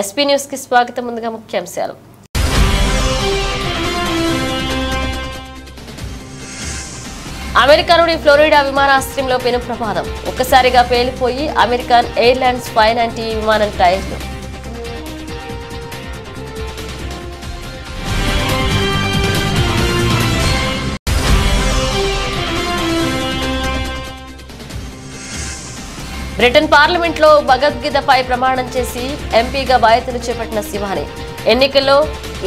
SP news కి స్వాగతం. ముందుగా ముఖ్యాంశాలు. అమెరికా నుండి ఫ్లోరిడా విమానాశ్రయంలో పెను ప్రమాదం. ఒక్కసారిగా పేలిపోయి అమెరికన్ ఎయిర్లైన్స్ ఫైన్ యాంటీ విమానం టైర్లు. బ్రిటన్ పార్లమెంట్లో భగవద్గీతపై ప్రమాణం చేసి ఎంపీగా బాధ్యతలు చేపట్టిన శివాని. ఎన్నికల్లో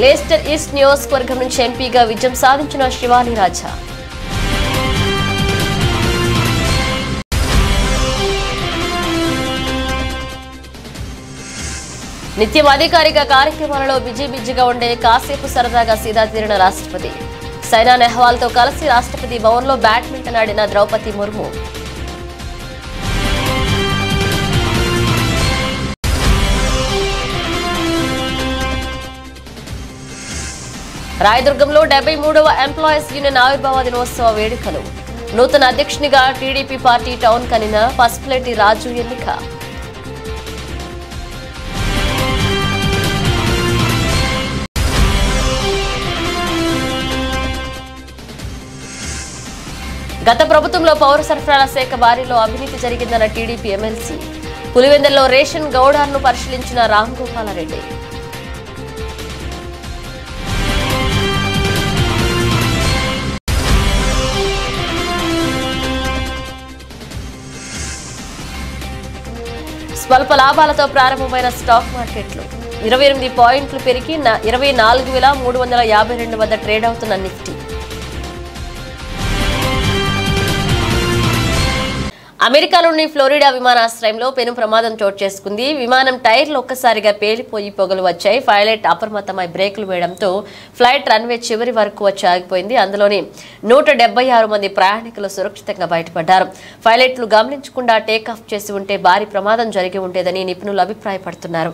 లేస్టర్ ఈస్ట్ నియోజకవర్గం నుంచి ఎంపీగా విజయం సాధించిన శివాని రాజా. నిత్యం అధికారిక కార్యక్రమాలలో బిజీగా ఉండే కాసేపు సరదాగా సీదా తీరిన రాష్ట్రపతి. సైనా నెహ్వాల్తో కలిసి రాష్ట్రపతి భవన్లో బ్యాడ్మింటన్ ఆడిన ద్రౌపది ముర్ము. రాయదుర్గంలో 73వ ఎంప్లాయీస్ యూనియన్ ఆవిర్భావ దినోత్సవ వేడుకలు. నూతన అధ్యక్షునిగా టీడీపీ పార్టీ టౌన్ కనిన పసుపులేటి రాజు ఎన్నిక. గత ప్రభుత్వంలో పౌర సరఫరాల శాఖ బారిలో అవినీతి జరిగిందన్న టీడీపీ ఎమ్మెల్సీ. పులివెందుల్లో రేషన్ గౌడార్ను పరిశీలించిన రాంగోపాలరెడ్డి. స్వల్ప లాభాలతో ప్రారంభమైన స్టాక్ మార్కెట్లు 28 పాయింట్లు పెరిగి 24,352 వద్ద ట్రేడ్ అవుతున్న నిఫ్టీ. అమెరికాలోని ఫ్లోరిడా విమానాశ్రయంలో పెను ప్రమాదం చోటు చేసుకుంది. విమానం టైర్లు ఒక్కసారిగా పేలిపోయి పొగలు వచ్చాయి. పైలట్ అప్రమత్తమై బ్రేకులు వేయడంతో ఫ్లైట్ రన్వే చివరి వరకు వచ్చి ఆగిపోయింది. అందులోని 176 మంది ప్రయాణికులు సురక్షితంగా బయటపడ్డారు. పైలట్లు గమనించకుండా టేకాఫ్ చేసి ఉంటే భారీ ప్రమాదం జరిగి ఉండేదని నిపుణులు అభిప్రాయపడుతున్నారు.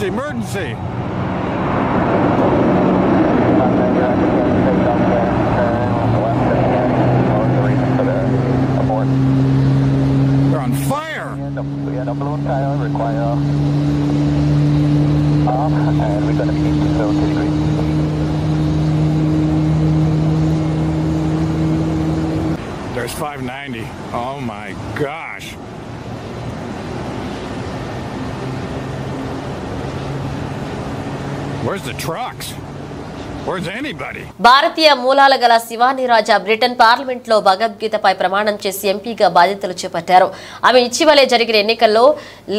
Emergency! They're on fire! We had a balloon tire require off, and we're going to be 70 degrees. There's 590. Oh my gosh! Where's the trucks? Where's anybody? భారతీయ మూలాల గల శివాని రాజా బ్రిటన్ పార్లమెంట్లో భగవద్గీతపై ప్రమాణం చేసి ఎంపీగా బాధ్యతలు చేపట్టారు. ఆమె ఇటీవలే జరిగిన ఎన్నికల్లో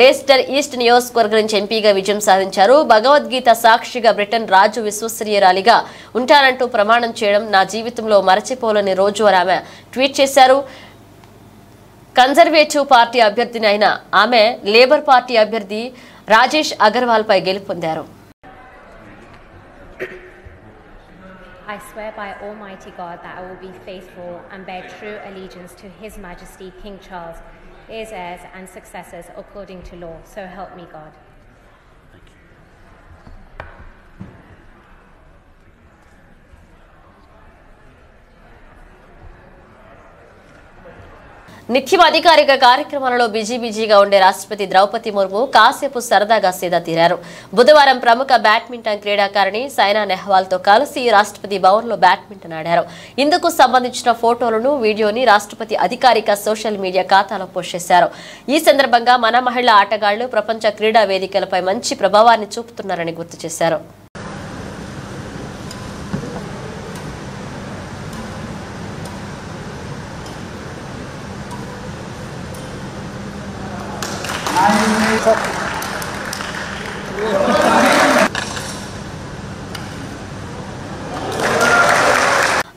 లేస్టర్ ఈస్ట్ నియోజకవర్గం నుంచి ఎంపీగా విజయం సాధించారు. భగవద్గీత సాక్షిగా బ్రిటన్ రాజు విశ్వసనీయురాలిగా ఉంటానంటూ ప్రమాణం చేయడం నా జీవితంలో మరచిపోలేని రోజు అని ఆమె ట్వీట్ చేశారు. కన్జర్వేటివ్ పార్టీ అభ్యర్థిని అయిన ఆమె లేబర్ పార్టీ అభ్యర్థి రాజేష్ అగర్వాల్ పై గెలుపొందారు. I swear by Almighty God that I will be faithful and bear true allegiance to His Majesty King Charles, his heirs and successors according to law. So help me God. నిత్యం అధికారిక కార్యక్రమాలలో బిజీగా ఉండే రాష్ట్రపతి ద్రౌపది ముర్ము కాసేపు సరదాగా సీదా తీరారు. బుధవారం ప్రముఖ బ్యాడ్మింటన్ క్రీడాకారిణి సైనా నెహ్వాల్తో కలిసి రాష్ట్రపతి భవన్లో బ్యాడ్మింటన్ ఆడారు. ఇందుకు సంబంధించిన ఫోటోలను, వీడియోని రాష్ట్రపతి అధికారిక సోషల్ మీడియా ఖాతాలో పోస్ట్ చేశారు. ఈ సందర్భంగా మన మహిళా ఆటగాళ్లు ప్రపంచ క్రీడా వేదికలపై మంచి ప్రభావాన్ని చూపుతున్నారని గుర్తు చేశారు.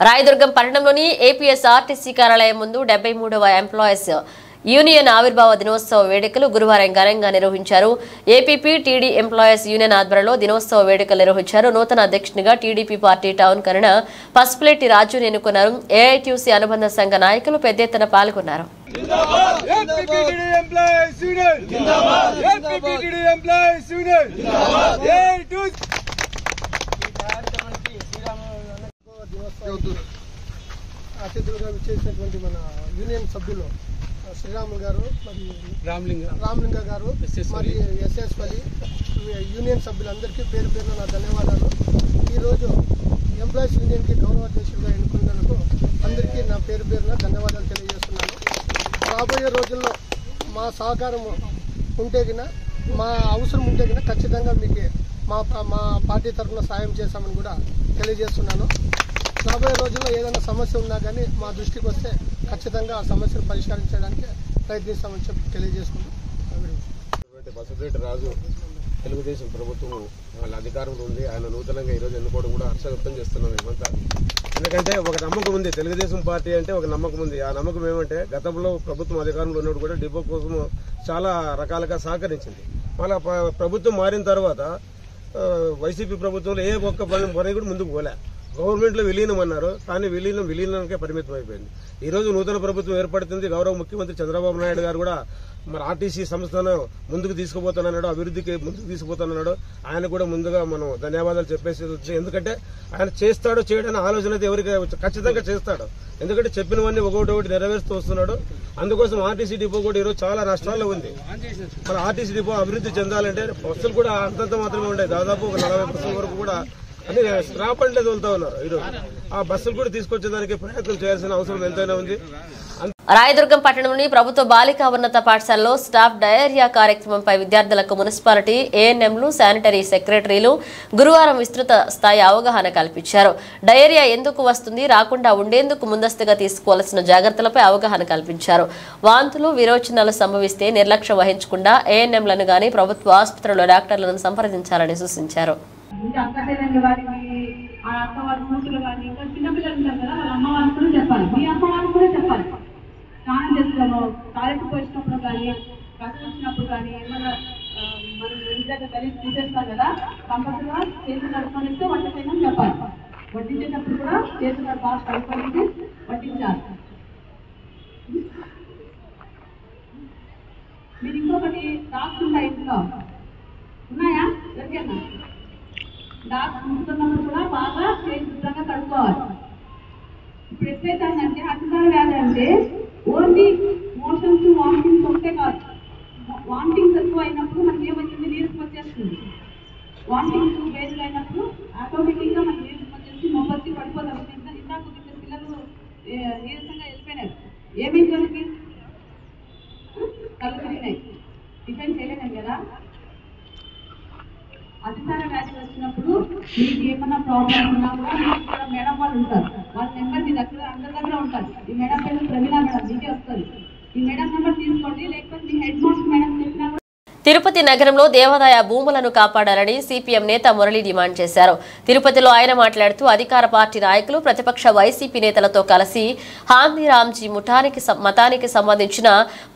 రాయదుర్గం పట్టణంలోని ఏపీఎస్ఆర్టీసీ కార్యాలయం ముందు 73వ ఎంప్లాయీస్ యూనియన్ ఆవిర్భావ దినోత్సవ వేడుకలు గురువారం ఘనంగా నిర్వహించారు. ఏపీపీ టీడీ ఎంప్లాయీస్ యూనియన్ ఆధ్వర్యంలో దినోత్సవ వేడుకలు నిర్వహించారు. నూతన అధ్యక్షునిగా టీడీపీ పార్టీ టౌన్ కరణ పసుపులేటి రాజును ఎన్నుకున్నారు. ఏఐటీయూసీ అనుబంధ సంఘ నాయకులు పెద్ద ఎత్తున పాల్గొన్నారు. అతిథులుగా విచ్చేసినటువంటి మన యూనియన్ సభ్యులు శ్రీరాములు గారు, మరి రామలింగ గారు, మరి ఎస్ఎస్ పల్లి యూనియన్ సభ్యులందరికీ పేరు పేరున నా ధన్యవాదాలు. ఈరోజు ఎంప్లాయీస్ యూనియన్కి గౌరవాధ్యక్షుడిగా ఎన్నుకున్నందుకు అందరికీ నా పేరు పేరున ధన్యవాదాలు తెలియజేస్తున్నాను. రాబోయే రోజుల్లో మా సహకారం ఉంటే గిన, మా అవసరం ఉంటే గిన ఖచ్చితంగా మీకు మా పార్టీ తరఫున సాయం చేస్తామని కూడా తెలియజేస్తున్నాను. రాబోయే రోజుల్లో ఏదైనా సమస్య ఉన్నా కానీ మా దృష్టికి వస్తే ఖచ్చితంగా ఆ సమస్యను పరిష్కరించడానికి ప్రయత్నిస్తామని చెప్పి తెలియజేసుకుంటాం. బసవరెడ్డి రాజు తెలుగుదేశం ప్రభుత్వం వాళ్ళ అధికారంలో ఉంది. ఆయన నూతనంగా ఈరోజు ఎన్నుకోవడం కూడా హర్ష వ్యక్తం చేస్తున్నాం మేమంతా. ఎందుకంటే ఒక నమ్మకం ఉంది, తెలుగుదేశం పార్టీ అంటే ఒక నమ్మకం ఉంది. ఆ నమ్మకం ఏమంటే గతంలో ప్రభుత్వం అధికారంలో ఉన్నప్పుడు కూడా డిపో కోసం చాలా రకాలుగా సహకరించింది. మళ్ళీ ప్రభుత్వం మారిన తర్వాత వైసీపీ ప్రభుత్వంలో ఏ ఒక్క పని కూడా ముందుకు పోలే. గవర్నమెంట్లో విలీనం అన్నారు, కానీ విలీనానికే పరిమితం అయిపోయింది. ఈ రోజు నూతన ప్రభుత్వం ఏర్పడుతుంది. గౌరవ ముఖ్యమంత్రి చంద్రబాబు నాయుడు గారు కూడా మరి ఆర్టీసీ సంస్థను ముందుకు తీసుకుపోతానన్నాడు, అభివృద్ధికి ముందుకు తీసుకుపోతానన్నాడు. ఆయన కూడా ముందుగా మనం ధన్యవాదాలు చెప్పేసి, ఎందుకంటే ఆయన చేస్తాడో చేయడని ఆలోచన అయితే ఎవరికి ఖచ్చితంగా చేస్తాడు. ఎందుకంటే చెప్పినవన్నీ ఒకటి నెరవేరుస్తూ వస్తున్నాడు. అందుకోసం ఆర్టీసీ డిపో కూడా ఈరోజు చాలా నష్టాల్లో ఉంది. మన ఆర్టీసీ డిపో అభివృద్ధి చెందాలంటే బస్సులు కూడా అంతంత మాత్రమే ఉంటాయి. దాదాపు ఒక 40% వరకు కూడా అన్ని స్క్రాప్ అంటే తోలుతా ఉన్నారు. ఈరోజు ఆ బస్సులు కూడా తీసుకొచ్చేదానికి ప్రయత్నం చేయాల్సిన అవసరం ఎంతైనా ఉంది. రాయదుర్గం పట్టణంలోని ప్రభుత్వ బాలికా ఉన్నత పాఠశాలలో స్టాఫ్ డయేరియా కార్యక్రమంపై విద్యార్థులకు మున్సిపాలిటీ ఏఎన్ఎంలు, శానిటరీ సెక్రటరీలు గురువారం విస్తృత స్థాయి అవగాహన కల్పించారు. డయేరియా ఎందుకు వస్తుంది, రాకుండా ఉండేందుకు ముందస్తుగా తీసుకోవాల్సిన జాగ్రత్తలపై అవగాహన కల్పించారు. వాంతులు, విరోచనాలు సంభవిస్తే నిర్లక్ష్యం వహించకుండా ఏఎన్ఎంలను గాని ప్రభుత్వ ఆసుపత్రుల్లో డాక్టర్లను సంప్రదించాలని సూచించారు. స్నానం చేస్తాము, టాయిలెట్కి వచ్చినప్పుడు కానీ, కసు వచ్చినప్పుడు కానీ, ఏమైనా మనం ఇంటి కలిసి తీసేస్తాం కదా, కంపల్సరీగా చేతులు కడుక్కొనిస్తే వంట చేయమని చెప్పాలి. వడ్డించేటప్పుడు కూడా చేతులు బాగా కడుక్కొని వడ్డించాలి. మీరు ఇంకొకటి డాక్స్ ఉంటాయి ఇంట్లో, ఉన్నాయా? ఎవరికైనా డాక్స్ ఉంటున్నప్పుడు కూడా బాగా చేతి శుభ్రంగా కడుక్కోవాలి. ఇప్పుడు ఎట్లయితే అంటే అతిసార వ్యాధి అంటే ఓన్లీ మోషన్స్, వామిటింగ్స్ ఒకటే కాదు. వామిటింగ్స్ ఎక్కువ అయినప్పుడు మనకి ఏమవుతుంది, నీరసం వచ్చేస్తుంది. వామిటింగ్స్ వేరుగా అయినప్పుడు ఆటోమేటిక్గా మనకి నీరసం వచ్చేసి మొబ్బచ్చి పడిపోతాం. ఇందాక పిల్లలు నీరసంగా వెళ్ళిపోయినారు. ఏమైంది వాళ్ళకి? కళ్ళు తిరిగినాయి, డిఫెండ్ చేయలేము కదా. అతిసార వ్యాధి వచ్చినప్పుడు మీకు ఏమన్నా ప్రాబ్లమ్ ఉన్నా కూడా ఇక్కడ మేడం వాళ్ళు ఉంటారు. వాళ్ళ నెంబర్ మీ దగ్గర అందరి దగ్గర ఉంటారు. ఈ మేడం పేరు ప్రమీలా మేడం, మీకే వస్తుంది. ఈ మేడం నెంబర్ తీసుకోండి, లేకపోతే మీ హెడ్ మాస్టర్ మేడం చెప్పినా కూడా. తిరుపతి నగరంలో దేవాదాయ భూములను కాపాడాలని సిపిఎం నేత మురళి డిమాండ్ చేశారు. తిరుపతిలో ఆయన మాట్లాడుతూ అధికార పార్టీ నాయకులు ప్రతిపక్ష వైసీపీ నేతలతో కలిసి హాందీరామ్జీ మతానికి సంబంధించిన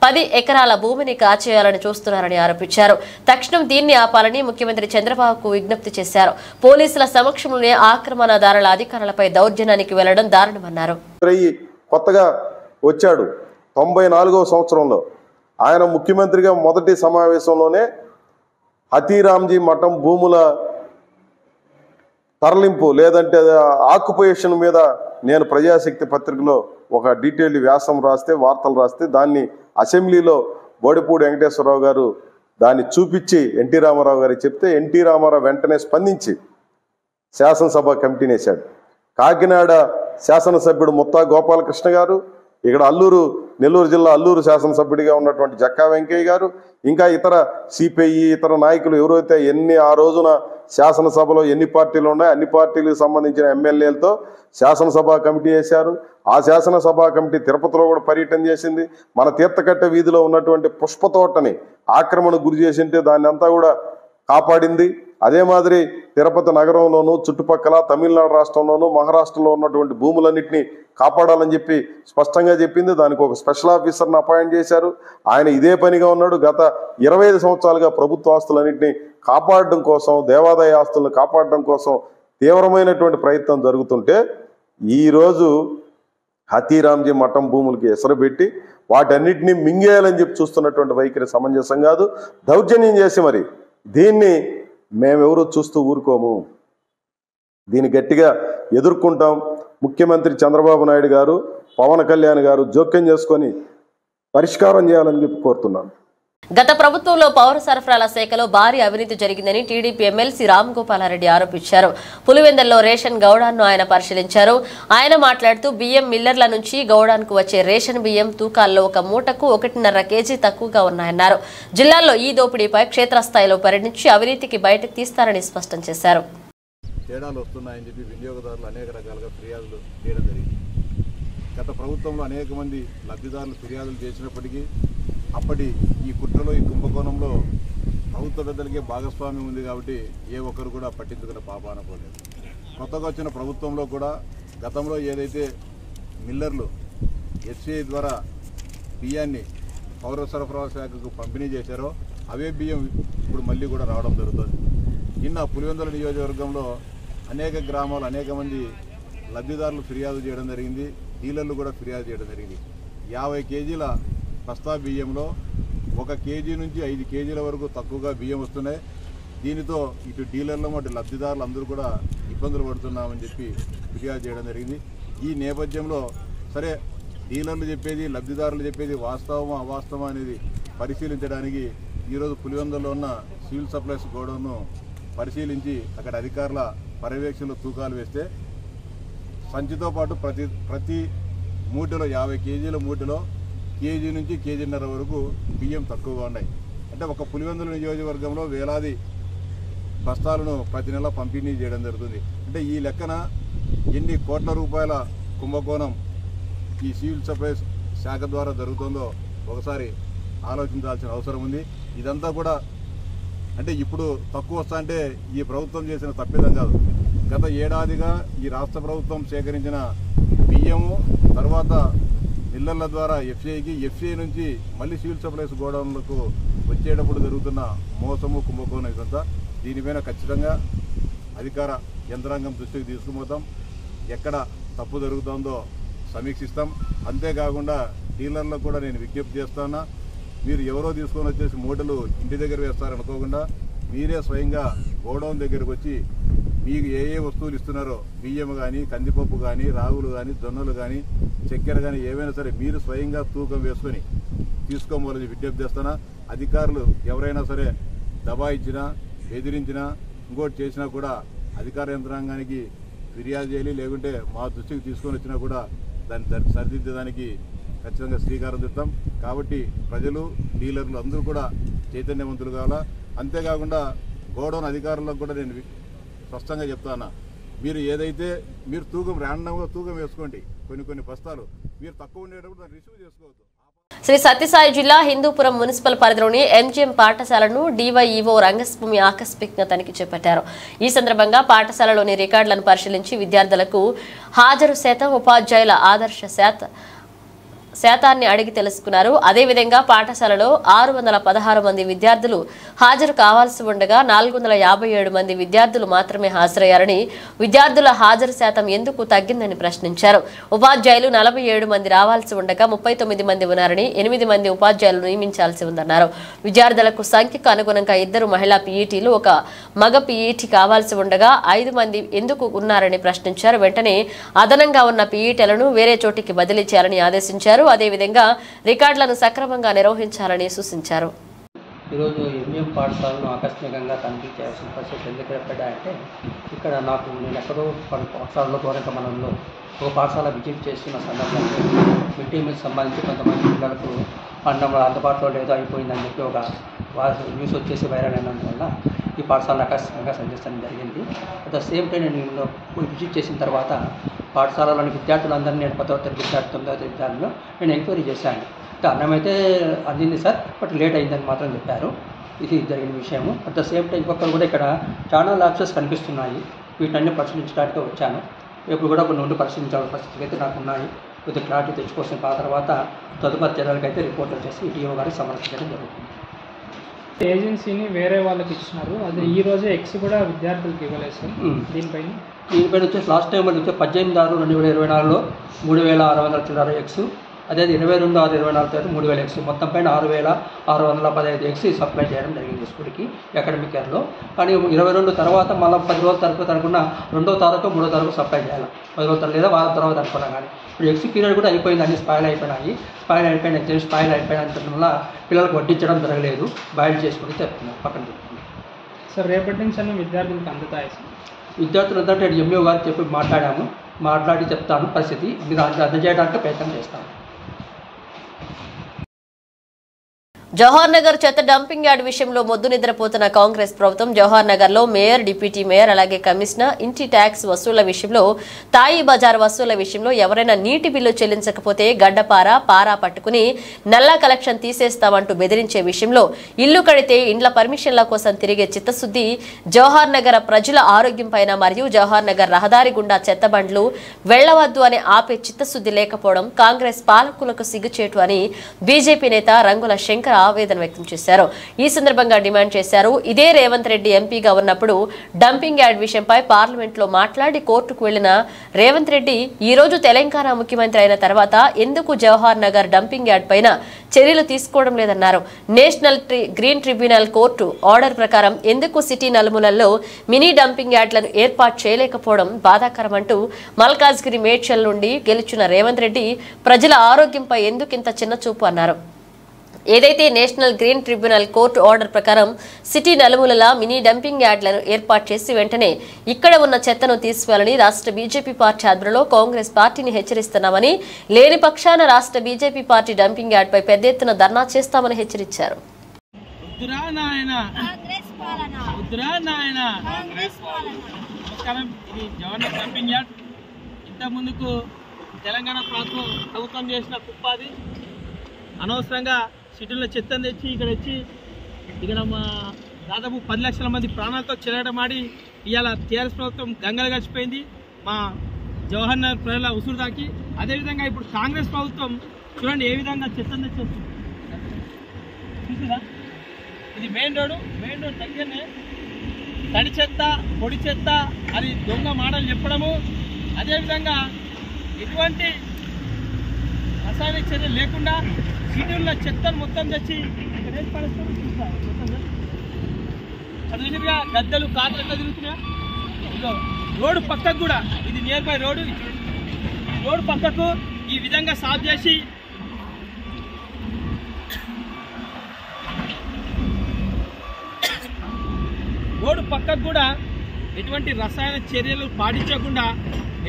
10 ఎకరాల భూమిని కాచేయాలని చూస్తున్నారని ఆరోపించారు. తక్షణం దీన్ని ఆపాలని ముఖ్యమంత్రి చంద్రబాబుకు విజ్ఞప్తి చేశారు. పోలీసుల సమక్షంలోనే ఆక్రమణదారుల అధికారులపై దౌర్జన్యానికి వెళ్లడం దారుణమన్నారు. కొత్తగా వచ్చాడు 94వ సంవత్సరంలో. ఆయన ముఖ్యమంత్రిగా మొదటి సమావేశంలోనే హతీరామ్జీ మఠం భూముల తరలింపు లేదంటే ఆక్యుపేషన్ మీద నేను ప్రజాశక్తి పత్రికలో ఒక డీటెయిల్డ్ వ్యాసం రాస్తే, వార్తలు రాస్తే, దాన్ని అసెంబ్లీలో బోడిపూడి వెంకటేశ్వరరావు గారు దాన్ని చూపించి ఎన్టీ రామారావు గారికి చెప్తే ఎన్టీ రామారావు వెంటనే స్పందించి శాసనసభ కమిటీని వేశాడు. కాకినాడ శాసనసభ్యుడు ముత్తా గోపాలకృష్ణ గారు, ఇక్కడ నెల్లూరు జిల్లా అల్లూరు శాసనసభ్యుడిగా ఉన్నటువంటి జక్కా వెంకయ్య గారు, ఇంకా ఇతర సిపిఐ ఇతర నాయకులు ఎవరైతే ఆ రోజున శాసనసభలో ఎన్ని పార్టీలు ఉన్నాయో అన్ని పార్టీలకు సంబంధించిన ఎమ్మెల్యేలతో శాసనసభ కమిటీ వేశారు. ఆ శాసనసభ కమిటీ తిరుపతిలో కూడా పర్యటన చేసింది. మన తీర్థకట్ట వీధిలో ఉన్నటువంటి పుష్పతోటని ఆక్రమణకు గురి చేసింటే దాన్ని అంతా కూడా కాపాడింది. అదే మాదిరి తిరుపతి నగరంలోనూ చుట్టుపక్కల తమిళనాడు రాష్ట్రంలోనూ మహారాష్ట్రలో ఉన్నటువంటి భూములన్నింటినీ కాపాడాలని చెప్పి స్పష్టంగా చెప్పింది. దానికి ఒక స్పెషల్ ఆఫీసర్ని అపాయింట్ చేశారు. ఆయన ఇదే పనిగా ఉన్నాడు. గత 25 సంవత్సరాలుగా ప్రభుత్వ ఆస్తులన్నింటినీ కాపాడడం కోసం, దేవాదాయ ఆస్తులను కాపాడడం కోసం తీవ్రమైనటువంటి ప్రయత్నం జరుగుతుంటే ఈరోజు హతీరామ్జీ మఠం భూములకి ఎసరుపెట్టి వాటన్నిటినీ మింగేయాలని చెప్పి చూస్తున్నటువంటి వైఖరి సమంజసం కాదు. దౌర్జన్యం చేసి మరి దీన్ని మేమెవరూ చూస్తూ ఊరుకోము. దీన్ని గట్టిగా ఎదుర్కొంటాం. ముఖ్యమంత్రి చంద్రబాబు నాయుడు గారు, పవన్ కళ్యాణ్ గారు జోక్యం చేసుకొని పరిష్కారం చేయాలని చెప్పి కోరుతున్నాను. గత ప్రభుత్వంలో పౌర సరఫరాల శాఖలో భారీ అవినీతి జరిగిందని టీడీపీ ఎమ్మెల్సీ రామ్ గోపాలారెడ్డి ఆరోపించారు. పులివెందుల్లో రేషన్ గౌడాన్ను ఆయన పరిశీలించారు. ఆయన మాట్లాడుతూ బియ్యం మిల్లర్ల నుంచి గౌడాన్కు వచ్చే రేషన్ బియ్యం తూకాల్లో ఒక మూటకు 1.5 కేజీ తక్కువగా ఉన్నాయన్నారు. జిల్లాలో ఈ దోపిడీపై క్షేత్రస్థాయిలో పరిణించి అవినీతికి బయటకు తీస్తారని స్పష్టం చేశారు. తేడాలు వస్తున్నాయని చెప్పి వినియోగదారులు అనేక రకాలుగా ఫిర్యాదులు చేయడం జరిగింది. గత ప్రభుత్వంలో అనేక మంది లబ్ధిదారులు ఫిర్యాదులు చేసినప్పటికీ అప్పటి ఈ కుట్రలో, ఈ కుంభకోణంలో ప్రభుత్వ పెద్దలకే భాగస్వామ్యం ఉంది కాబట్టి ఏ ఒక్కరు కూడా పట్టించుకునే పాపాన పోలేదు. కొత్తగా వచ్చిన ప్రభుత్వంలో కూడా గతంలో ఏదైతే మిల్లర్లు ఎఫ్సిఐ ద్వారా బియ్యాన్ని పౌర సరఫరా శాఖకు పంపిణీ చేశారో అవే బియ్యం ఇప్పుడు మళ్ళీ కూడా రావడం జరుగుతుంది. నిన్న పులివెందుల నియోజకవర్గంలో అనేక గ్రామాలు అనేక మంది లబ్ధిదారులు ఫిర్యాదు చేయడం జరిగింది. డీలర్లు కూడా ఫిర్యాదు చేయడం జరిగింది. 50 కేజీల బస్తా బియ్యంలో 1 కేజీ నుంచి 5 కేజీల వరకు తక్కువగా బియ్యం వస్తున్నాయి. దీనితో ఇటు డీలర్లు అటు లబ్ధిదారులు అందరూ కూడా ఇబ్బందులు పడుతున్నామని చెప్పి ఫిర్యాదు చేయడం జరిగింది. ఈ నేపథ్యంలో సరే డీలర్లు చెప్పేది, లబ్ధిదారులు చెప్పేది వాస్తవమా అవాస్తవమా అనేది పరిశీలించడానికి ఈరోజు పులివెందులలో ఉన్న సివిల్ సప్లైస్ గోడౌన్ను పరిశీలించి అక్కడ అధికారుల పర్యవేక్షణలో తూకాలు వేస్తే సంచితో పాటు ప్రతి మూటలో 50 కేజీల మూటలో కేజీ నుంచి కేజీన్నర వరకు బియ్యం తక్కువగా ఉన్నాయి. అంటే ఒక పులివెందుల నియోజకవర్గంలో వేలాది బస్తాలను ప్రతి నెల పంపిణీ చేయడం జరుగుతుంది. అంటే ఈ లెక్కన ఎన్ని కోట్ల రూపాయల కుంభకోణం ఈ సివిల్ సప్లైస్ శాఖ ద్వారా జరుగుతుందో ఒకసారి ఆలోచించాల్సిన అవసరం ఉంది. ఇదంతా కూడా అంటే ఇప్పుడు తక్కువ వస్తా అంటే ఈ ప్రభుత్వం చేసిన తప్పిదం కాదు. గత ఏడాదిగా ఈ రాష్ట్ర ప్రభుత్వం సేకరించిన బియ్యము తర్వాత మిల్లర్ల ద్వారా ఎఫ్సిఐకి, ఎఫ్సిఐ నుంచి మళ్ళీ సివిల్ సప్లైస్ గోడౌన్లకు వచ్చేటప్పుడు జరుగుతున్న మోసము కుంభకోణం ఇదంతా. దీనిపైన ఖచ్చితంగా అధికార యంత్రాంగం దృష్టికి తీసుకుపోతాం. ఎక్కడ తప్పు జరుగుతుందో సమీక్షిస్తాం. అంతేకాకుండా డీలర్లకు కూడా నేను విజ్ఞప్తి చేస్తున్నా, మీరు ఎవరో తీసుకొని వచ్చేసి మూటలు ఇంటి దగ్గర వేస్తారనుకోకుండా మీరే స్వయంగా గోడౌన్ దగ్గరకు వచ్చి మీకు ఏ వస్తువులు ఇస్తున్నారో బియ్యం కానీ, కందిపప్పు కానీ, రాగులు కానీ, జొన్నలు కానీ, చక్కెర కానీ ఏవైనా సరే మీరు స్వయంగా తూకం వేసుకొని తీసుకోవాలని విజ్ఞప్తి చేస్తున్నా. అధికారులు ఎవరైనా సరే దబాయించినా, బెదిరించినా, ఇంకోటి చేసినా కూడా అధికార యంత్రాంగానికి ఫిర్యాదు చేయాలి. లేకుంటే మా దృష్టికి తీసుకొని వచ్చినా కూడా దాన్ని సరిదిద్దడానికి ఖచ్చితంగా శ్రీకారం చుడతాం. కాబట్టి ప్రజలు, డీలర్లు అందరూ కూడా చైతన్యవంతులు కావాలా. అంతేకాకుండా గోడౌన్ అధికారులకు కూడా నేను స్పష్టంగా చెప్తాను, మీరు ఏదైతే మీరు తూకం ర్యాండంగా తూకం వేసుకోండి. కొన్ని బస్తాలు మీరు తక్కువ ఉండేటప్పుడు దాన్ని రిసీవ్ చేసుకోవద్దు. శ్రీ సత్యసాయి జిల్లా హిందూపురం మున్సిపల్ పరిధిలోని ఎంజిఎం పాఠశాలను డివైఈఓ రంగస్వామి ఆకస్మికంగా తనిఖీ చేపట్టారు. ఈ సందర్భంగా పాఠశాలలోని రికార్డులను పరిశీలించి విద్యార్థులకు హాజరు శాతం, ఉపాధ్యాయుల ఆదర్శ శాతాన్ని అడిగి తెలుసుకున్నారు. అదేవిధంగా పాఠశాలలో 616 మంది విద్యార్థులు హాజరు కావాల్సి ఉండగా 457 మంది విద్యార్థులు మాత్రమే హాజరయ్యారని, విద్యార్థుల హాజరు శాతం ఎందుకు తగ్గిందని ప్రశ్నించారు. ఉపాధ్యాయులు 47 మంది రావాల్సి ఉండగా 39 మంది ఉన్నారని, 8 మంది ఉపాధ్యాయులు నియమించాల్సి ఉందన్నారు. విద్యార్థులకు సంఖ్యకు అనుగుణంగా 2 మహిళా పీఈటీలు, 1 మగ పీఈటీ కావాల్సి ఉండగా 5 మంది ఎందుకు ఉన్నారని ప్రశ్నించారు. వెంటనే అదనంగా ఉన్న పీఈటీలను వేరే చోటికి బదిలీ చేయాలని ఆదేశించారు. అదేవిధంగా రికార్డులను సక్రమంగా నిర్వహించాలని సూచించారు. ఈరోజు ఎంజిఎం పాఠశాలను ఆకస్మికంగా తనిఖీ చేయాల్సిన పరిస్థితి ఎందుకు ఏర్పడ్డాయంటే, ఇక్కడ నేను ఎక్కడో పాఠశాలలో గోరంకమనంలో ఒక పాఠశాల విజిట్ చేస్తున్న సందర్భంలో మిడ్ డే మీల్కి సంబంధించి కొంతమంది పిల్లలకు అన్నం అందుబాటులో లేదో అయిపోయిందని చెప్పి ఒక న్యూస్ వచ్చేసి వైరల్ అయినందువల్ల ఈ పాఠశాలను ఆకస్మికంగా సందర్శించడం జరిగింది. అట్ ద సేమ్ టైం నేను విజిట్ చేసిన తర్వాత పాఠశాలలోని విద్యార్థులందరినీ నేను 10వ తరగతి విద్యార్థి 9వ తరగతి విద్యార్థులు నేను ఎంక్వైరీ చేశాను. అన్నం అయితే అందింది సార్, బట్ లేట్ అయిందని మాత్రం చెప్పారు. ఇది జరిగిన విషయము. అట్ ద సేమ్ టైం ఇంకొకరు కూడా ఇక్కడ చాలా ల్యాబ్సెస్ కనిపిస్తున్నాయి. వీటన్ని పరిశీలించడానికి వచ్చాను. ఇప్పుడు కూడా కొన్ని పరిశీలించాల్సిన పరిస్థితులు అయితే నాకు ఉన్నాయి. కొద్దిగా క్లారిటీ తెచ్చుకోవాల్సిన తర్వాత తదుపరి చర్యలకు అయితే రిపోర్ట్ వచ్చేసి ఈటీఓ గారికి సమర్పించడం జరుగుతుంది. ఏజెన్సీని వేరే వాళ్ళకి ఇచ్చినారు, అది ఈ రోజే ఎక్స్ కూడా విద్యార్థులకు ఇవ్వలేదు సార్. దీనిపైన వచ్చేసి లాస్ట్ టైం వచ్చి 18/6/2024లో 3600 చిల్లర ఎక్స్, అదే 22/6/24 3000 ఎగ్స్ మొత్తం పైన 6615 ఎగ్స్ సప్లై చేయడం జరిగింది స్కూల్కి అకాడమిక్ ఇయర్లో. కానీ 22 తర్వాత మళ్ళీ 10 రోజుల తరపు అనుకున్న 2వ తారీఖు 3వ తారీఖు సప్లై చేయాలి, 10 రోజుల లేదా వారం తర్వాత అనుకున్నా. కానీ ఇప్పుడు ఎగ్స్ పీరియడ్ కూడా అయిపోయింది, అన్ని స్పాయిల్ అయిపోయినాయి. స్పాయిల్ అయిపోయిన వల్ల పిల్లలకు వడ్డించడం జరగలేదు, బాయిల్ చేసుకుని చెప్తున్నారు పక్కన చెప్తున్నారు. సార్ రేపటి నుంచి అన్ని విద్యార్థులకు అందుతాయి సార్? విద్యార్థులు అంటే ఎంఈఓ గారు చెప్పి మాట్లాడి చెప్తాను పరిస్థితి, మీరు అందజేయడానికి ప్రయత్నం చేస్తాను. జవహర్ నగర్ చెత్త డంపింగ్ యార్డ్ విషయంలో మొద్దు నిద్రపోతున్న కాంగ్రెస్ ప్రభుత్వం జవహర్ నగర్ లో మేయర్, డిప్యూటీ మేయర్ అలాగే కమిషనర్ ఇంటి ట్యాక్స్ వసూళ్ల విషయంలో, తాయి బజార్ వసూళ్ల విషయంలో ఎవరైనా నీటి బిల్లు చెల్లించకపోతే పారా పట్టుకుని నల్లా కలెక్షన్ తీసేస్తామంటూ బెదిరించే విషయంలో, ఇల్లు కడితే ఇండ్ల పర్మిషన్ల కోసం తిరిగే చిత్తశుద్ధి, జవహర్ నగర్ ప్రజల ఆరోగ్యం పైన మరియు జవహర్ నగర్ రహదారి గుండా చెత్త బండ్లు వెళ్లవద్దు అని ఆపే చిత్తశుద్ధి లేకపోవడం కాంగ్రెస్ పాలకులకు సిగ్గుచేటు అని బీజేపీ నేత రంగుల శంకర్ ఆవేదన వ్యక్తం చేశారు. ఈ సందర్భంగా డిమాండ్ చేశారు. ఇదే రేవంత్ రెడ్డి ఎంపీగా ఉన్నప్పుడు డంపింగ్ యార్డ్ విషయంపై పార్లమెంట్ లో మాట్లాడి కోర్టుకు వెళ్లిన రేవంత్ రెడ్డి ఈ రోజు తెలంగాణ ముఖ్యమంత్రి అయిన తర్వాత ఎందుకు జవహర్ నగర్ డంపింగ్ యార్డ్ పైన చర్యలు తీసుకోవడం లేదన్నారు. National green tribunal court order ప్రకారం ఎందుకు సిటీ నలుమూలల్లో మినీ డంపింగ్ యార్డ్లను ఏర్పాటు చేయలేకపోవడం బాధాకరమంటూ మల్కాజ్గిరి మేడ్చల్ నుండి గెలుచున్న రేవంత్ రెడ్డి ప్రజల ఆరోగ్యంపై ఎందుకింత చిన్న చూపు అన్నారు. ఏదైతే national green tribunal court order ప్రకారం సిటీ నలుమూలలా మినీ డంపింగ్ యార్డ్లను ఏర్పాటు చేసి వెంటనే ఇక్కడ ఉన్న చెత్తను తీసివేయాలని రాష్ట్ర బీజేపీ పార్టీ ఆధ్వర్యంలో కాంగ్రెస్ పార్టీని హెచ్చరిస్తున్నామని, లేని పక్షాన రాష్ట్ర బీజేపీ పార్టీ డంపింగ్ యార్డ్పై పెద్ద ఎత్తున ధర్నా చేస్తామని హెచ్చరించారు. తెలంగాణ ప్రభుత్వం చేసిన కుప్పాది అనవసరంగా సిటీలో చెత్తను తెచ్చి ఇక్కడ మా దాదాపు 10 లక్షల మంది ప్రాణాలతో చెలగటమాడి ఇవాళ టీఆర్ఎస్ ప్రభుత్వం గంగలు గడిచిపోయింది మా జవహర్ నగర్ ప్రజల ఉసురు దాకి. అదేవిధంగా ఇప్పుడు కాంగ్రెస్ ప్రభుత్వం చూడండి ఏ విధంగా చెత్తను తెచ్చి చూసారా, ఇది మెయిన్ రోడ్ దగ్గరనే తడి చెత్త పొడి చెత్త అని దొంగ మాటలు చెప్పడము, అదేవిధంగా ఎటువంటి రసాయనిక చర్యలు లేకుండా సిటీల్లో చెత్తను మొత్తం తెచ్చి ఇక్కడ ఏం పరిస్థితులు చూస్తారు. అదేవిధంగా గద్దెలు కార్లు ఎట్లా తిరుగుతున్నాయా, ఇదో రోడ్డు పక్కకు కూడా ఇది నియర్ బై రోడ్డు పక్కకు ఈ విధంగా సాఫ్ చేసి రోడ్డు పక్కకు కూడా ఎటువంటి రసాయన చర్యలు పాటించకుండా,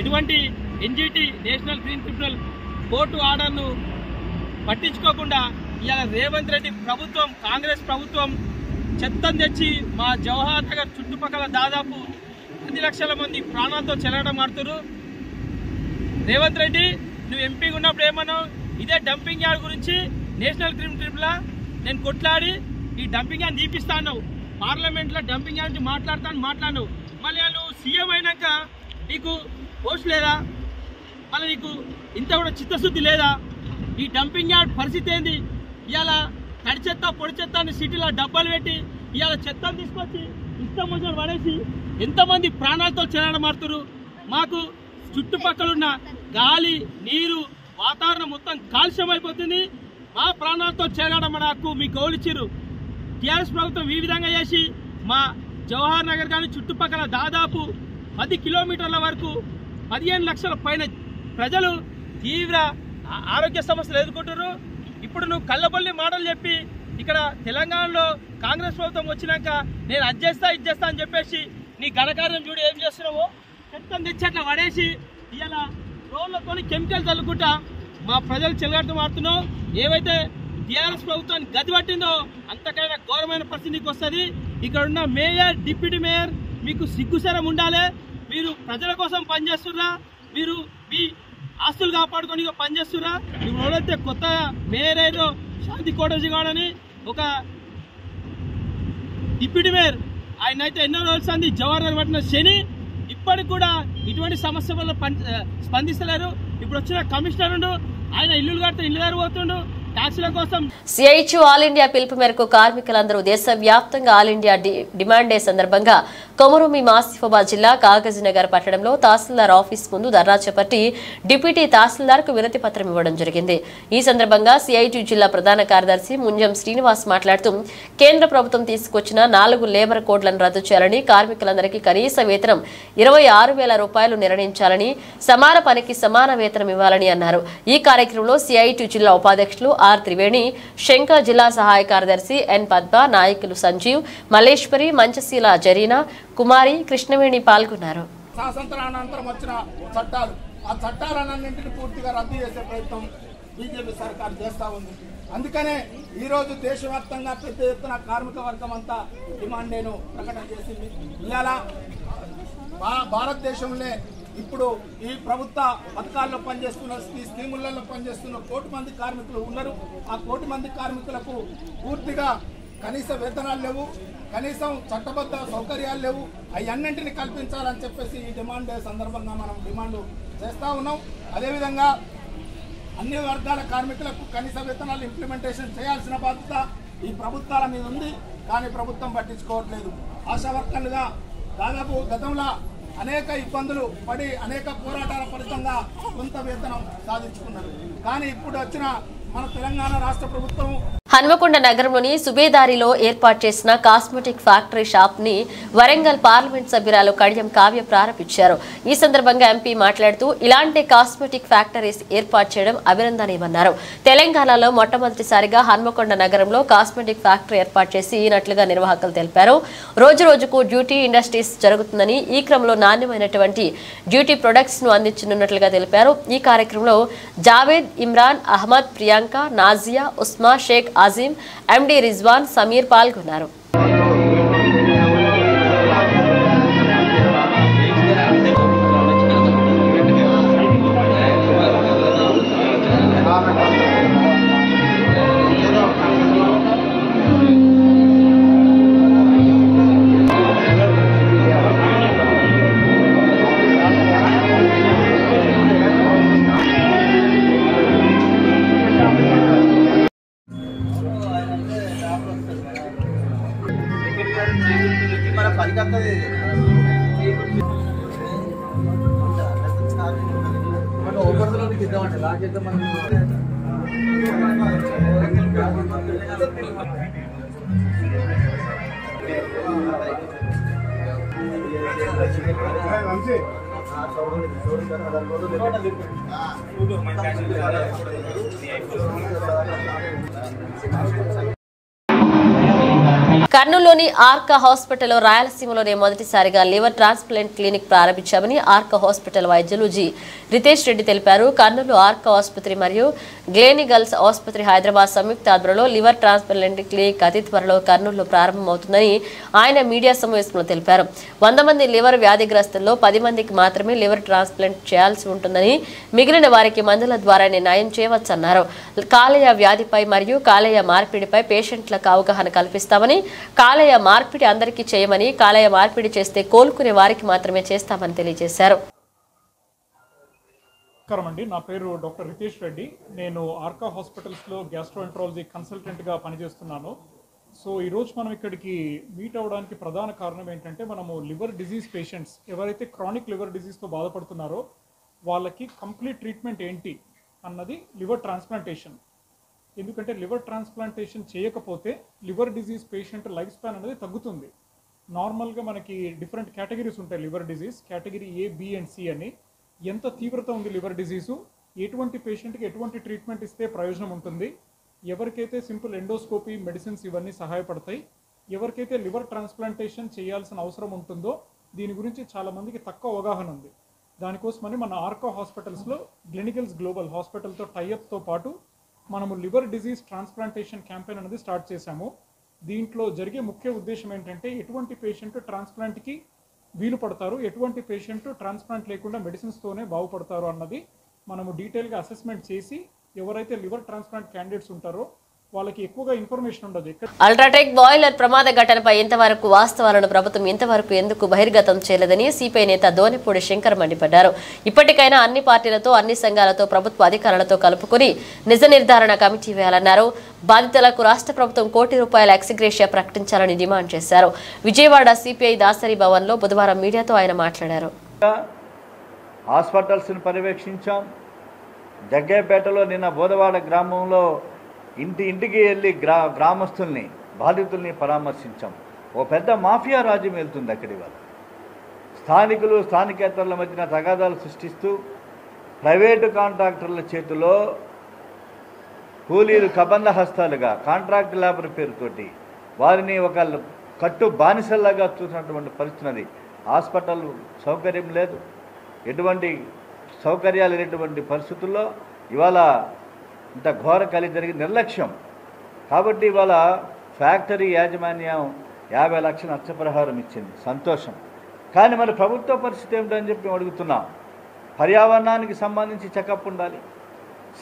ఎటువంటి NGT national green tribunal court ఆర్డర్ను పట్టించుకోకుండా ఇవాళ రేవంత్ రెడ్డి ప్రభుత్వం కాంగ్రెస్ ప్రభుత్వం చెత్తను తెచ్చి మా జవహర్ నగర్ చుట్టుపక్కల దాదాపు 10 లక్షల మంది ప్రాణాలతో చెలగడం ఆడుతున్నారు. రేవంత్ రెడ్డి నువ్వు ఎంపీగా ఉన్నప్పుడు ఏమన్నావు, ఇదే డంపింగ్ యార్డ్ గురించి నేషనల్ గ్రీన్ ట్రిబ్యునల్ నేను కొట్లాడి ఈ డంపింగ్ యార్డ్ తీపిస్తా అన్నావు, పార్లమెంట్లో డంపింగ్ యార్డ్ మాట్లాడినావు. మళ్ళీ నువ్వు సీఎం అయినాక నీకు పోస్ట్ లేదా, మళ్ళీ నీకు ఇంత కూడా చిత్తశుద్ధి లేదా? ఈ డంపింగ్ యార్డ్ పరిస్థితి ఏంది? ఇవాళ తడి చెత్త పొడి చెత్త అని సిటీలో డబ్బాలు పెట్టి ఇవాళ చెత్తను తీసుకొచ్చి ఇష్టం వచ్చిన పడేసి ఎంతమంది ప్రాణాలతో చెలగడమాడుతున్నారు. మాకు చుట్టుపక్కల ఉన్న గాలి నీరు వాతావరణం మొత్తం కాలుష్యం అయిపోతుంది. మా ప్రాణాలతో చెలగడమని హక్కు మీకు గౌలిచ్చిరు. టీఆర్ఎస్ ప్రభుత్వం ఈ విధంగా చేసి మా జవహర్ నగర్ కానీ చుట్టుపక్కల దాదాపు 10 కిలోమీటర్ల వరకు 15 లక్షల పైన ప్రజలు తీవ్ర ఆరోగ్య సమస్యలు ఎదుర్కొంటున్నారు. ఇప్పుడు నువ్వు కళ్ళబొల్లి మాటలు చెప్పి ఇక్కడ తెలంగాణలో కాంగ్రెస్ ప్రభుత్వం వచ్చినాక నేను అది చేస్తా ఇది చేస్తా అని చెప్పేసి నీ ఘనకార్యం చూడు ఏం చేస్తున్నావో, చెత్తను తెచ్చి అట్లా పడేసి ఇలా రోడ్లతో కెమికల్ చల్లుకుంటా మా ప్రజలు చెలగాడుతూ మారుతున్నావు. ఏవైతే టీఆర్ఎస్ ప్రభుత్వాన్ని గది పట్టిందో అంతకైనా ఘోరమైన పరిస్థితి నీకు వస్తుంది. ఇక్కడ ఉన్న మేయర్, డిప్యూటీ మేయర్ మీకు సిగ్గుసరం ఉండాలి. మీరు ప్రజల కోసం పనిచేస్తున్నా, మీరు మీ ఆస్తులు కాపాడుకొని పనిచేస్తున్నా. ఇప్పుడు ఎవరైతే కొత్త మేయర్ ఏదో శాంతి కోటేజీగాడని ఒక డిప్యూటీ మేయర్ ఆయన అయితే ఎన్నో రోజులు అంది జవహర్ నగర్ పట్టిన శని ఇప్పటికి కూడా ఇటువంటి సమస్య వల్ల స్పందిస్తలేరు. ఇప్పుడు వచ్చిన కమిషనర్ ఆయన ఇల్లులు కడితే ఇల్లు దగ్గర పోతుండు, ట్యాక్సుల కోసం సిఐటియు ఆల్ ఇండియా పిలుపు మేరకు కార్మికులందరూ దేశవ్యాప్తంగా ఆల్ ఇండియా డిమాండ్ డే సందర్భంగా కొమరూమి ఆసిఫాబాద్ జిల్లా కాగజ్నగర్ పట్టణంలో తహసీల్దార్ ఆఫీస్ ముందు ధర్నా చేపట్టి డిప్యూటీ తహసీల్దార్కు వినతి పత్రం ఇవ్వడం జరిగింది. ఈ సందర్భంగా సిఐటియు జిల్లా ప్రధాన కార్యదర్శి ముంజం శ్రీనివాస్ మాట్లాడుతూ కేంద్ర ప్రభుత్వం తీసుకొచ్చిన 4 లేబర్ కోడ్లను రద్దు చేయాలని, కార్మికులందరికీ కనీస వేతనం 26,000 రూపాయలు నిర్ణయించాలని, సమాన పనికి సమాన వేతనం ఇవ్వాలని అన్నారు. ఈ కార్యక్రమంలో సిఐటియు జిల్లా ఉపాధ్యక్షులు ఆర్ త్రివేణి, శంకర్ జిల్లా సహాయ కార్యదర్శి ఎన్ పద్మ, నాయకులు సంజీవ్, మల్లేశ్వరి, మంచశీల, జరీనా, కుమారి, కృష్ణవేణి పాల్గొన్నారు. స్వాతంత్రానంతరం వచ్చిన చట్టాలు, ఆ చట్టాలన్నింటినీ పూర్తిగా రద్దు చేసే ప్రయత్నం బీజేపీ సర్కార్ చేస్తూ ఉంది. అందుకనే ఈరోజు దేశవ్యాప్తంగా పెద్ద ఎత్తున కార్మిక వర్గం అంతా డిమాండ్ డేను ప్రకటన చేసింది. ఇవాళ భారతదేశంలో ఇప్పుడు ఈ ప్రభుత్వ పథకాల్లో పనిచేస్తున్న, ఈ స్కీములలో పనిచేస్తున్న 1 కోటి మంది కార్మికులు ఉన్నారు. ఆ 1 కోటి మంది కార్మికులకు పూర్తిగా కనీస వేతనాలు లేవు, కనీసం చట్టబద్ధ సౌకర్యాలు లేవు. అవన్నింటినీ కల్పించాలని చెప్పేసి ఈ డిమాండ్ డే సందర్భంగా మనం డిమాండ్ చేస్తూ ఉన్నాం. అదేవిధంగా అన్ని వర్గాల కార్మికులకు కనీస వేతనాలు ఇంప్లిమెంటేషన్ చేయాల్సిన బాధ్యత ఈ ప్రభుత్వాల మీద ఉంది. కానీ ప్రభుత్వం పట్టించుకోవట్లేదు. ఆశా వర్కర్లుగా దాదాపు గతంలో అనేక ఇబ్బందులు పడి అనేక పోరాటాల ఫలితంగా కొంత వేతనం సాధించుకున్నారు. కానీ ఇప్పుడు వచ్చిన మన తెలంగాణ రాష్ట్ర ప్రభుత్వం హన్మకొండ నగరంలోని సుబేదారిలో ఏర్పాటు చేసిన కాస్మెటిక్ ఫ్యాక్టరీ షాప్ ని వరంగల్ పార్లమెంట్ సభ్యురాలు కడియం కావ్య ప్రారంభించారు. ఈ సందర్భంగా ఎంపీ మాట్లాడుతూ ఇలాంటి కాస్మెటిక్ ఫ్యాక్టరీస్ ఏర్పాటు చేయడం అభినందనీయమన్నారు. తెలంగాణలో మొట్టమొదటిసారిగా హన్మకొండ నగరంలో కాస్మెటిక్ ఫ్యాక్టరీ ఏర్పాటు చేసినట్లుగా నిర్వాహకులు తెలిపారు. రోజు రోజుకు డ్యూటీ ఇండస్ట్రీస్ జరుగుతుందని, ఈ క్రమంలో నాణ్యమైనటువంటి డ్యూటీ ప్రొడక్ట్స్ ను అందించనున్నట్లుగా తెలిపారు. ఈ కార్యక్రమంలో జావేద్, ఇమ్రాన్, అహ్మద్, ప్రియాంక, నాజియా, ఉస్మా, షేక్ అజీం, ఎండి రిజ్వాన్, సమీర్ పాల్గొన్నారు. కర్నూలులోని ఆర్కా హాస్పిటల్లో రాయలసీమలోనే మొదటిసారిగా లివర్ ట్రాన్స్ప్లాంట్ క్లినిక్ ప్రారంభించామని ఆర్కా హాస్పిటల్ వైద్యులు జి రితేష్ రెడ్డి తెలిపారు. కర్నూలు ఆర్కా ఆసుపత్రి మరియు గ్లేనిగల్స్ ఆసుపత్రి హైదరాబాద్ సంయుక్త ఆధ్వర్యంలో లివర్ ట్రాన్స్ప్లాంట్ క్లినిక్ అతి త్వరలో కర్నూలులో ప్రారంభమవుతుందని ఆయన మీడియా సమావేశంలో తెలిపారు. 100 మంది లివర్ వ్యాధిగ్రస్తుల్లో 10 మందికి మాత్రమే లివర్ ట్రాన్స్ప్లాంట్ చేయాల్సి ఉంటుందని, మిగిలిన వారికి మందుల ద్వారానే నయం చేయవచ్చన్నారు. కాలేయ వ్యాధిపై మరియు కాలేయ మార్పిడిపై పేషెంట్లకు అవగాహన కల్పిస్తామని, కాలేయ మార్పిడి అందరికీ చేయమని, కాలేయ మార్పిడి చేస్తే కోలుకునే వారికి మాత్రమే చేస్తామని తెలియజేశారు. నమస్కారం, నా పేరు డాక్టర్ రితేష్ రెడ్డి. నేను ఆర్కా హాస్పిటల్స్లో గ్యాస్ట్రోఎంట్రాలజీ కన్సల్టెంట్గా పనిచేస్తున్నాను. సో ఈరోజు మనం ఇక్కడికి మీట్ అవ్వడానికి ప్రధాన కారణం ఏంటంటే, మనము లివర్ డిజీజ్ పేషెంట్స్ ఎవరైతే క్రానిక్ లివర్ డిజీజ్తో బాధపడుతున్నారో వాళ్ళకి కంప్లీట్ ట్రీట్మెంట్ ఏంటి అన్నది లివర్ ట్రాన్స్ప్లాంటేషన్. ఎందుకంటే లివర్ ట్రాన్స్ప్లాంటేషన్ చేయకపోతే liver disease patient life span అనేది తగ్గుతుంది. నార్మల్గా మనకి డిఫరెంట్ కేటగిరీస్ ఉంటాయి liver disease, category A, B and C అని. ఎంత తీవ్రత ఉంది లివర్ డిజీజు, ఎటువంటి పేషెంట్కి ఎటువంటి ట్రీట్మెంట్ ఇస్తే ప్రయోజనం ఉంటుంది, ఎవరికైతే సింపుల్ ఎండోస్కోపీ మెడిసిన్స్ ఇవన్నీ సహాయపడతాయి, ఎవరికైతే లివర్ ట్రాన్స్ప్లాంటేషన్ చేయాల్సిన అవసరం ఉంటుందో దీని గురించి చాలామందికి తక్కువ అవగాహన ఉంది. దానికోసమని మన ఆర్కా హాస్పిటల్స్లో గ్లినికల్స్ గ్లోబల్ హాస్పిటల్తో టైఅప్తో పాటు మనము లివర్ డిజీజ్ ట్రాన్స్ప్లాంటేషన్ క్యాంపెయిన్ అనేది స్టార్ట్ చేశాము. దీంట్లో జరిగే ముఖ్య ఉద్దేశం ఏంటంటే, ఎటువంటి పేషెంట్ ట్రాన్స్ప్లాంట్కి వీలు పడతారు, ఎటువంటి పేషెంట్ ట్రాన్స్ప్లాంట్ లేకుండా మెడిసిన్స్తోనే బాగుపడతారు అన్నది మనము డీటెయిల్గా అసెస్మెంట్ చేసి, ఎవరైతే లివర్ ట్రాన్స్ప్లాంట్ క్యాండిడేట్స్ ఉంటారో వాళ్ళకి ఎక్కువగా ఇన్ఫర్మేషన్ ఉండదు. అల్ట్రాటెక్ బాయిలర్ ప్రమాద ఘటనపై ఇంతవరకు వాస్తవాలను ప్రభుత్వం ఇంతవరకు ఎందుకు బహిర్గతం చేయలేదని సిపిఐ నేత దోనెపూడి శంకర్ మండిపడ్డారు. ఇప్పటికైనా అన్ని పార్టీలతో అన్ని సంఘాలతో ప్రభుత్వ అధికారులతో కలుపుకొని నిజ నిర్ధారణ కమిటీ వేయాలన్నారు. బాధితులకు రాష్ట్ర ప్రభుత్వం ₹1 కోటి ఎక్స్గ్రేషియా ప్రకటించాలని డిమాండ్ చేశారు. విజయవాడ సిపిఐ దాసరి భవన్లో బుధవారం మీడియాతో ఆయన మాట్లాడారు. హాస్పిటల్స్ని పర్యవేక్షించాం. జగ్గేపేటలో నిన్న బోధవాడ గ్రామంలో ఇంటికి వెళ్ళి గ్రామస్తుల్ని బాధితుల్ని పరామర్శించాం. ఓ పెద్ద మాఫియా రాజ్యం వెళ్తుంది అక్కడి వల్ల. స్థానికులు స్థానికేతరుల మధ్యన తగాదాలు సృష్టిస్తూ ప్రైవేటు కాంట్రాక్టర్ల చేతిలో కూలీలు కబంధ హస్తాలుగా కాంట్రాక్ట్ లేబర్ పేరుతోటి వారిని ఒక కట్టు బానిసల్లాగా చూసినటువంటి పరిస్థితి. హాస్పిటల్ సౌకర్యం లేదు, ఎటువంటి సౌకర్యాలు లేనటువంటి పరిస్థితుల్లో ఇవాళ ఇంత ఘోర కలి జరిగి నిర్లక్ష్యం. కాబట్టి ఇవాళ ఫ్యాక్టరీ యాజమాన్యం 50 లక్షల నష్టపరిహారం ఇచ్చింది, సంతోషం. కానీ మరి ప్రభుత్వ పరిస్థితి ఏమిటని చెప్పి మేము అడుగుతున్నాం. పర్యావరణానికి సంబంధించి చెకప్ ఉండాలి,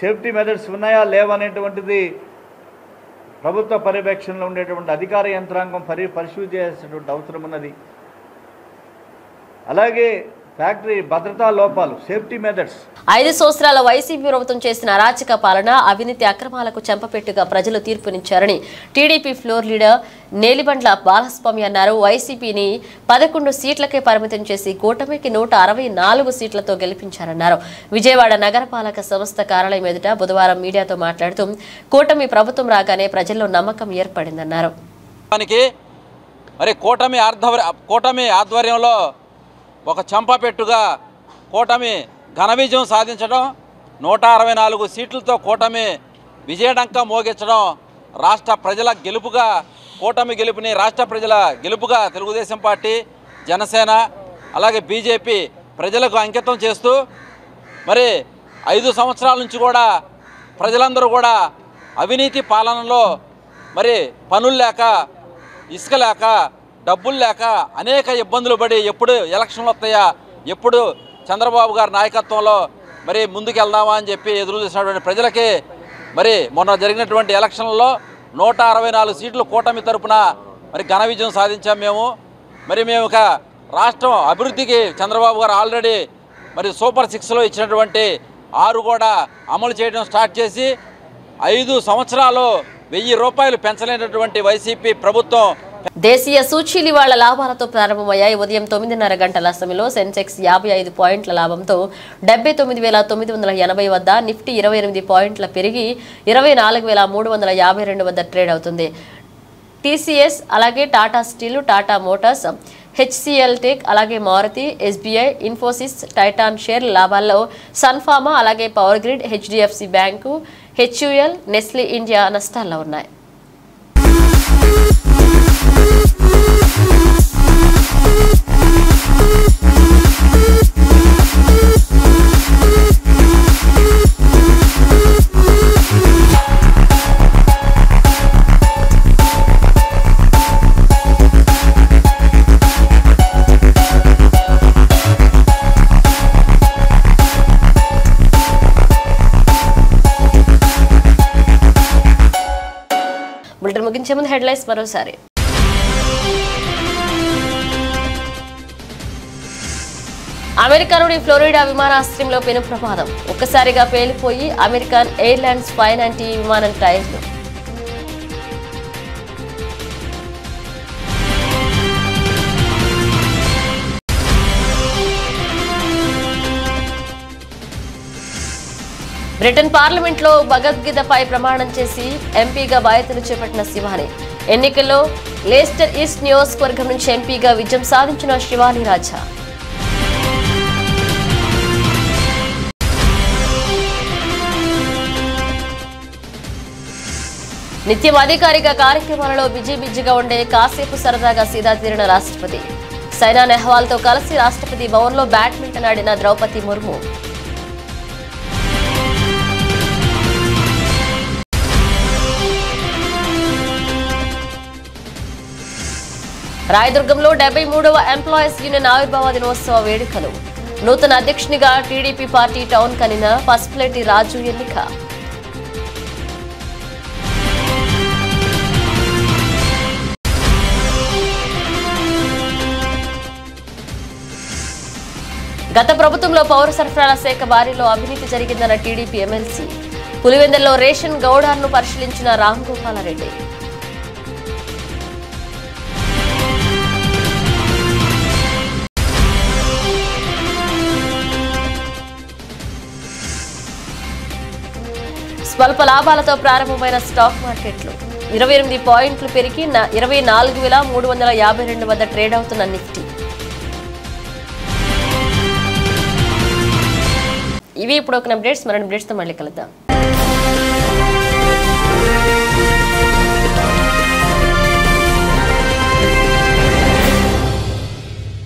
సేఫ్టీ మెథడ్స్ ఉన్నాయా లేవనేటువంటిది ప్రభుత్వ పర్యవేక్షణలో ఉండేటువంటి అధికార యంత్రాంగం పరిశీలన చేయాల్సినటువంటి అవసరం ఉన్నది. అలాగే ఫ్యాక్టరీ భద్రతా లోపాలు, సేఫ్టీ మెథడ్స్. 5 సంవత్సరాల వైసీపీ ప్రభుత్వం చేసిన అరాచక పాలన, అవినీతి అక్రమాలకు చెంపపెట్టుగా ప్రజలు తీర్పునిచ్చారని టీడీపీ ఫ్లోర్ లీడర్ నేలిబండ్ల బాలస్వామి అన్నారు. వైసీపీని 11 సీట్లకే పరిమితం చేసి కూటమికి 164 సీట్లతో గెలిపించారన్నారు. విజయవాడ నగరపాలక సంస్థ కార్యాలయం ఎదుట బుధవారం మీడియాతో మాట్లాడుతూ కూటమి ప్రభుత్వం రాగానే ప్రజల్లో నమ్మకం ఏర్పడిందన్నారు. మరి కూటమి ఆధ్వర్యంలో ఒక చంపపెట్టుగా కూటమి ఘన విజయం సాధించడం, 164 సీట్లతో కూటమి విజయడంక మోగించడం రాష్ట్ర ప్రజల గెలుపుగా, కూటమి గెలుపుని రాష్ట్ర ప్రజల గెలుపుగా తెలుగుదేశం పార్టీ, జనసేన అలాగే బీజేపీ ప్రజలకు అంకితం చేస్తూ మరి 5 సంవత్సరాల నుంచి కూడా ప్రజలందరూ కూడా అవినీతి పాలనలో మరి పనులు లేక, ఇసుక లేక, డబ్బులు లేక అనేక ఇబ్బందులు పడి ఎప్పుడు ఎలక్షన్లు వస్తాయా, ఎప్పుడు చంద్రబాబు గారి నాయకత్వంలో మరి ముందుకెళ్దామా అని చెప్పి ఎదురు చూసినటువంటి ప్రజలకి మరి మొన్న జరిగినటువంటి ఎలక్షన్లలో 164 సీట్లు కూటమి తరపున మరి ఘన విజయం సాధించాం మేము. మరి మేము ఇక రాష్ట్రం అభివృద్ధికి చంద్రబాబు గారు ఆల్రెడీ మరి సూపర్ 6లో ఇచ్చినటువంటి 6 కూడా అమలు చేయడం స్టార్ట్ చేసి 5 సంవత్సరాలు ₹1000 పెంచలేనటువంటి వైసీపీ ప్రభుత్వం. దేశీయ సూచీలు ఇవాళ లాభాలతో ప్రారంభమయ్యాయి. ఉదయం 9:30 గంటల సమయంలో సెన్సెక్స్ 55 పాయింట్ల లాభంతో 79,980 వద్ద, నిఫ్టీ 28 పాయింట్ల పెరిగి 24,352 వద్ద ట్రేడ్ అవుతుంది. టీసీఎస్ అలాగే Tata Steel, Tata Motors, HCL Tech అలాగే మారుతి, ఎస్బీఐ, ఇన్ఫోసిస్, టైటాన్ షేర్ లాభాల్లో సన్ఫార్మా అలాగే Power Grid, HDFC bank, HUL, Nestle India నష్టాల్లో ఉన్నాయి. బులెటిన్ ముగించే ముందు హెడ్లైన్స్ మరోసారి. అమెరికాలోని ఫ్లోరిడా విమానాశ్రయంలో పెను ప్రమాదం, ఒక్కసారిగా పేలిపోయి అమెరికన్ ఎయిర్లైన్స్ ఫైన్ అంటీ విమానం టైర్లు. బ్రిటన్ పార్లమెంట్లో భగవద్గీతపై ప్రమాణం చేసి ఎంపీగా బాధ్యతలు చేపట్టిన శివాని. ఎన్నికల్లో లేస్టర్ ఈస్ట్ నియోజకవర్గం నుంచి ఎంపీగా విజయం సాధించిన శివాని రాజా. నిత్యం అధికారిక కార్యక్రమాలలో బిజీగా ఉండే కాసేపు సరదాగా సీదా తీరిన రాష్ట్రపతి. సైనా నెహ్వాల్తో కలిసి రాష్ట్రపతి భవన్లో బ్యాడ్మింటన్ ఆడిన ద్రౌపది ముర్ము. రాయదుర్గంలో 73వ ఎంప్లాయీస్ యూనియన్ ఆవిర్భావ దినోత్సవ వేడుకలు. నూతన అధ్యక్షునిగా TDP party town convener Pasupuleti Raju ఎన్నిక. గత ప్రభుత్వంలో పౌర సరఫరాల శాఖ వారిలో అవినీతి జరిగిందన్న టీడీపీ ఎమ్మెల్సీ. పులివెందులలో రేషన్ గౌడార్ను పరిశీలించిన రామ్ గోపాలరెడ్డి. స్వల్ప లాభాలతో ప్రారంభమైన స్టాక్ మార్కెట్లు 28 పాయింట్లు పెరిగి 24,352 వద్ద ట్రేడ్ అవుతున్న నిఫ్టీ. ఇవి ఇప్పుడు ఒక అప్డేట్స్. మరిన్ని అప్డేట్స్తో మళ్ళీ కలుద్దాం.